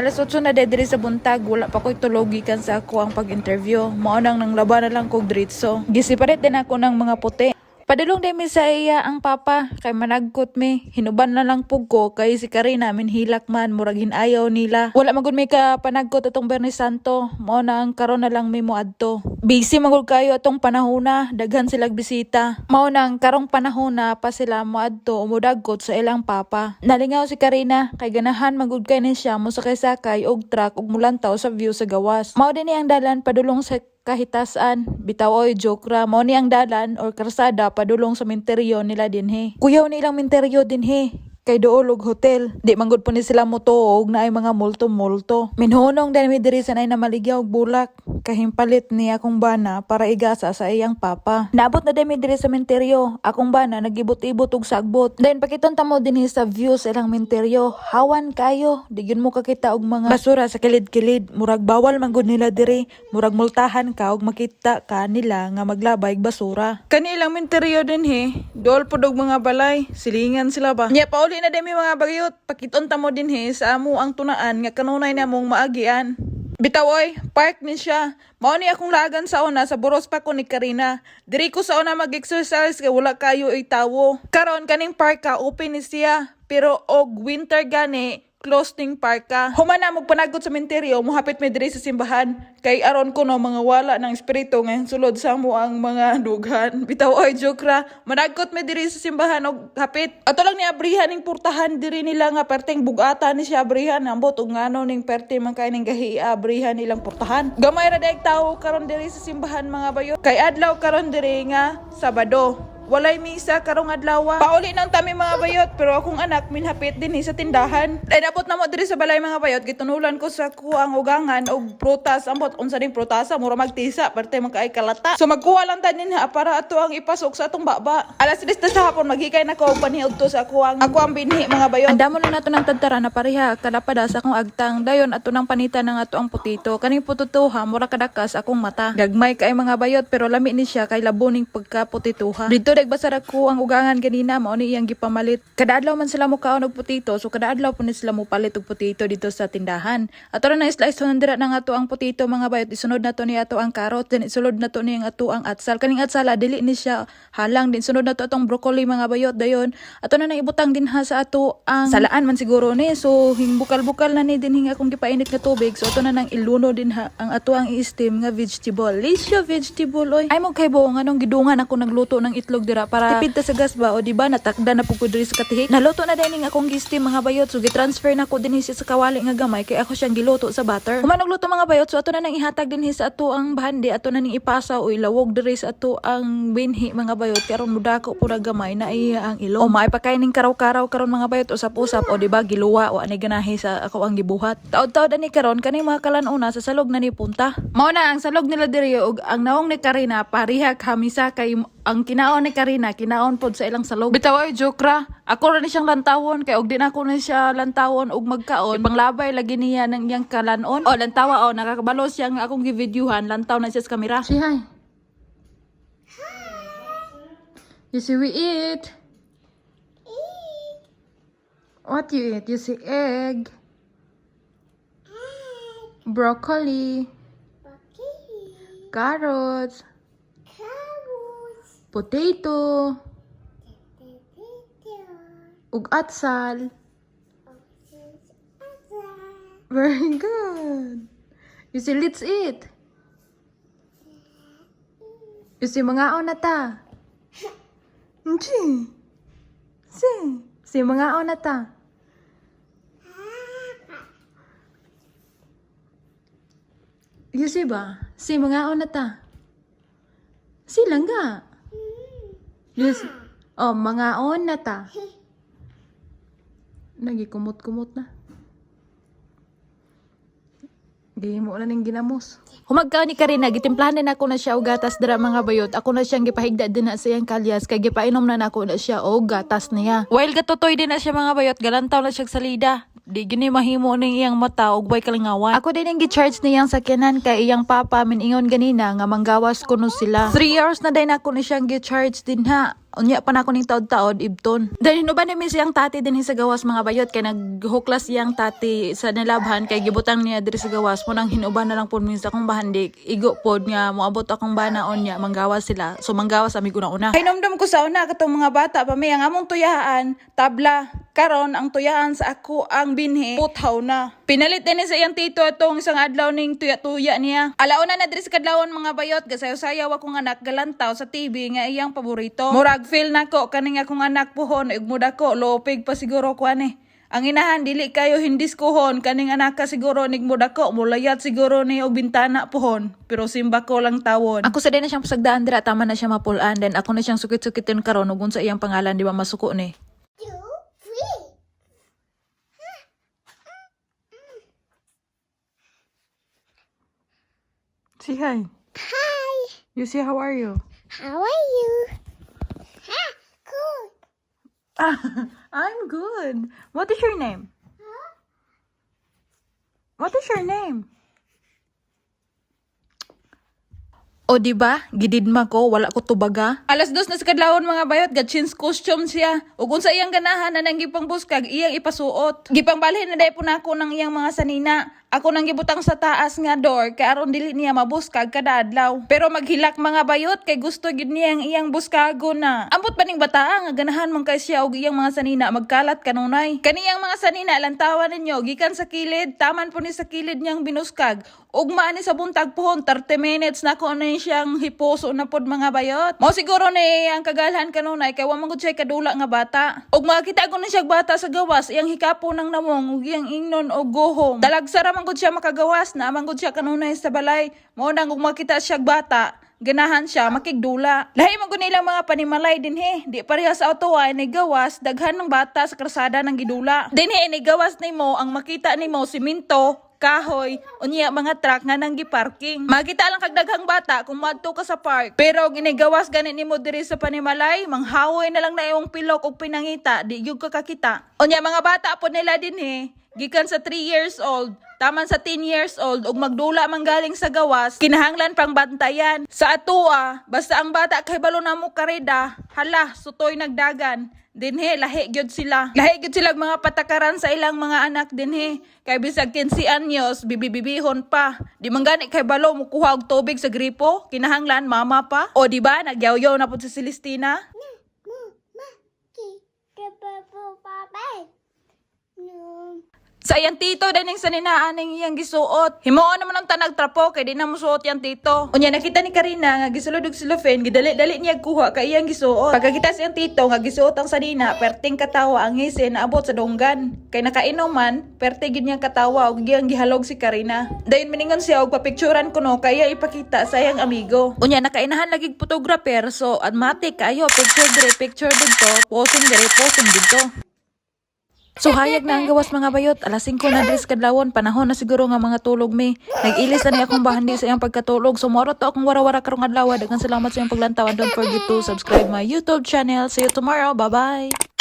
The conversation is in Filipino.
Alas 8 na diri sa buntag, wala pa ko'y tulogi kan sa ako ang pag-interview. Maunang nang laban na lang kog diretso. Gisiparit din ako ng mga puti. Padulong din mi sa iya ang papa, kay managkot mi. Hinuban na lang pug ko, kay si Karina minhilak man, murag hinayaw nila. Wala magud mi ka panagkot atong Bernes Santo, mao na ang karon na lang mi moadto. Busy magud kayo atong panahona, daghan silang bisita. Mao nang karong panahona pa sila moadto umudagkot sa ilang papa. Nalingaw si Karina, kay ganahan magud kay ni siya mosakay-sakay og truck ug mulantaw sa view sa gawas. Mao din ni ang dalan padulong sa kahitasan, bitaw oy joke ra, mo ni ang dalan or karsada padulong sa minteryo nila dinhi. Kuyaw nilang minteryo dinhi, kay dool og hotel. Di manggod po ni sila motuog na ay mga multo-multo. Minhunong din mi diri sa nay na maligyaw og bulak, kahimpalit ni akong bana para igasa sa iyang papa. Naabot na din mi diri sa minteryo, akong bana nagibot-ibot og sagbot. Then pakiton ta mo dinhi sa view sa ilang minteryo, hawan kayo, di gyud mo kakita og mga basura sa kilid-kilid. Murag bawal manggod nila diri, murag multahan ka og makita ka nila nga maglabay og basura. Kani ilang minteryo dinhi, dool pud og mga balay, silingan sila ba. Nya pauli na demi mga bagayot, pakiton ta mo dinhi sa amo ang tunaan nga kanunay namong maagian. Bitaw oy, park ni siya. Mao ni akong lagan sa una sa buros pa ko ni Karina. Diri ko sa una mag-exercise kay wala kayo ay tawo. Karon kaning park ka open ni siya, pero og winter gani closed ning park ka. Human na magpanagot sa minteryo, muhapit mi diri sa simbahan. Kay aron ko no mga wala ng espiritu ngayon sulod sa mo ang mga dughan. Bitaw oy joke ra, managot mi diri sa simbahan og hapit. Ato lang ni abrihan ning purtahan diri nila nga perteng bugata ni siya abrihan ambot og ngano ning perte man kay ning gahi abrihan nilang purtahan. Gamay ra daig tawo karon diri sa simbahan mga bayo. Kay adlaw karon diri nga Sabado. Walay misa karong adlaw. Pauli nang tami mga bayot, pero akong anak minhapit din sa tindahan. Ay napot na mo diri sa balay mga bayot, gitunulan ko sa kuang ugangan og prutas. Ambot unsa ding prutasa mura magtisa parte man kaay kalata. So magkuha lang ta dinha para ato ang ipasok sa atong baba. Alas 10 sa hapon maghikay na ko og panihog to sa kuang ako ang binhi mga bayot. Andamo na nato ng tantara na pareha kalapada sa akong agtang. Dayon ato nang panitan ng ato ang putito. Kaning pututuha mura kadakas akong mata. Gagmay kay mga bayot pero lami ni siya kay laboning pagkaputituha. Dito nagbasara ko ang ugangan ganina, mao ni iyang gipamalit. Kada adlaw man sila mo kaon og putito, so kada adlaw po ni sila mo palit og putito dito sa tindahan. Ato na slice na dira ng ato ang putito mga bayot, isunod na to ni ato ang carrot, then isulod na to ni ang ato ang atsal. Kaning atsal dili ni siya halang, din sunod na to atong broccoli mga bayot dayon. Ato na ibutang din ha sa ato ang salaan man siguro ni. So hingbukal-bukal na ni din akong gipainit nga tubig. So ato na nang iluno din ha ang ato ang i-steam nga vegetable. Lisyo vegetable oy. Ay mo kay bo nganong gidungan ako nagluto ng itlog dira para tipid ta sa gas ba o di ba natakda na pugod diri sa katihik. Naluto na dining akong gistim mga bayot, so gi-transfer na ko dinhi sa kawali nga gamay kay ako siyang giluto sa butter. Human nagluto mga bayot, so ato na nang ihatag dinhi sa ato ang bahandi, ato na ning ipasa o ilawog diri sa ato ang binhi mga bayot karon mudako pura gamay na iya ang ilong. O maay pa kay ning karaw-karaw karon mga bayot usap-usap o di ba giluwa o ani ganahi sa ako ang gibuhat. Taod-taod ani karon kaning mga kalan-una sa salog na ni punta. Mao na ang salog nila diri og ang naong ni Karina parihag hamisa kay ang kinaon ni Karina, kinaon pod sa ilang salog. Bitaw ay joke ra. Ako ra ni siyang lantawon kay og din ako ni siya lantawon og magkaon. Ipanglabay lagi niya ng iyang kalanon. O lantawa o nakakabalo siya nga akong gi-videohan, lantaw na siya sa kamera. Say hi. You see we eat. What you eat? You see egg. Broccoli. Carrots. Potato. Ug atsal. Very good. You see, let's eat. You see, mga na ta. Nchi. Si mga na ta. You see ba? Si mga na ta. Sila nga. Yes. Oh, mga na ta. Nagikumot-kumot na. Di mo na ning ginamos. Humagka ni Karina, gitimplahan din ako na siya og gatas dira mga bayot. Ako na siyang gipahigda din na sa iyang kalyas kay gipainom na nako na siya og gatas niya. While gatutoy din na siya mga bayot, galantaw na siya salida. Di gini mahimo ning iyang mata og way kalingawan. Ako din ang gi-charge niyang sakyanan kay iyang papa miningon ganina nga manggawas kuno sila. 3 hours na din ako ni siyang gi-charge din ha. Unya pa na ako ning taod-taod ibton. Dahil hinuban ni siyang tati din sa gawas mga bayot kay naghuklas siyang tati sa nilabhan kay gibutang niya diri sa gawas mo nang hinuban na lang pud minsan akong bahandik. Igo pod nga moabot akong banaon niya manggawas sila. So manggawas ami una. Hinumdum ko sa una katong mga bata pa may ang among tuyahan tabla. Karon ang tuyahan sa ako ang binhi puthaw na. Pinalit din sa iyang tito itong isang adlaw ning tuya-tuya niya. Alauna na diri sa kadlawon mga bayot gasayaw-sayaw akong anak galantaw sa TV nga iyang paborito. Murag feel nako kaning akong anak puhon ug muda ko lopig pa siguro ko ani. Ang inahan dili kayo hindis kuhon kaning anak ka siguro nigmuda ko mulayat siguro ni og bintana puhon pero simba ko lang tawon. Ako sa din na siyang pasagdaan dira tama na siya mapulan then ako na siyang sukit-sukitin karon ug unsa iyang pangalan di ba masuko ni. Say hi. Hi, You say how are you? how are you? Ha, good. I'm good. What is your name? What is your name? O di ba? Gididma ko, wala ko tubaga. Alas 2 na sa kadlawon mga bayot, gachins costume siya. Ug unsa iyang ganahan na nang gipang buskag, iyang ipasuot. Gipangbalhin na day po nako ng iyang mga sanina. Ako nang gibutang sa taas nga door kay aron dili niya mabuskag kada adlaw. Pero maghilak mga bayot kay gusto gid niya ang iyang buskago na. Ambot pa ning bata nga ganahan man kay siya og iyang mga sanina magkalat kanunay. Kaniyang mga sanina lantawan ninyo gikan sa kilid, taman po ni sa kilid niyang binuskag. Ugma ni sa buntag pohon 30 minutes na ko na siyang hiposo na pod mga bayot. Mo siguro ni ang kagalhan kanunay kay wa man gud siya kadula nga bata. Ug makita ko ni siya bata sa gawas iyang hikapo ng namong ug iyang ingnon og gohom. Dalagsara man gud siya makagawas na man gud siya kanunay sa balay. Mo nang ug makita siya bata ganahan siya makigdula. Lahi man gud nilang mga panimalay dinhi. Di pareha sa autowa ni gawas daghan ng bata sa krasada ng gidula. Dinhi ni gawas nimo ang makita nimo siminto kahoy, unya mga truck nga nang giparking. Makita lang kag daghang bata kung madto ka sa park. Pero ginigawas gani nimo diri sa panimalay, manghawoy na lang na imong pilok og pinangita, di gyud ka kakita. Unya mga bata po nila dinhi, gikan sa 3 years old, taman sa 10 years old ug magdula man galing sa gawas, kinahanglan pang bantayan. Sa atoa, basta ang bata kay balo na mo kareda, hala, sutoy nagdagan. Dinhi lahi gyud sila. Lahi gyud sila mga patakaran sa ilang mga anak dinhi. Kay bisag 15 anyos bibibihon pa. Di man gani kay balo mo kuha og tubig sa gripo, kinahanglan mama pa. O di ba nagyaw-yaw na pud si Celestina? No. Sa iyang tito daning sa ninaan ning iyang gisuot. Himuon naman ang tanag trapo kay di na mosuot yang tito. Unya nakita ni Karina nga gisulod og cellophane, gidali-dali niya kuha kay iyang gisuot. Pagkakita sa iyang tito nga gisuot ang sanina, perting katawa ang hisin naabot sa donggan. Kay nakainom man, perte gid niyang katawa og iyang gihalog si Karina. Dayon miningon siya og papicturan kuno kaya ipakita sa iyang amigo. Unya nakainahan lagi photographer so automatic kayo picture dito, posing dito. So hayag na ang gawas mga bayot, alas 5 na dres kadlawon, panahon na siguro nga mga tulog mi. Nag-ilis na ni akong bahandi sa iyang pagkatulog. So moro to akong wara-wara karong adlaw. Daghang salamat sa iyong paglantaw and don't forget to subscribe my YouTube channel. See you tomorrow. Bye-bye.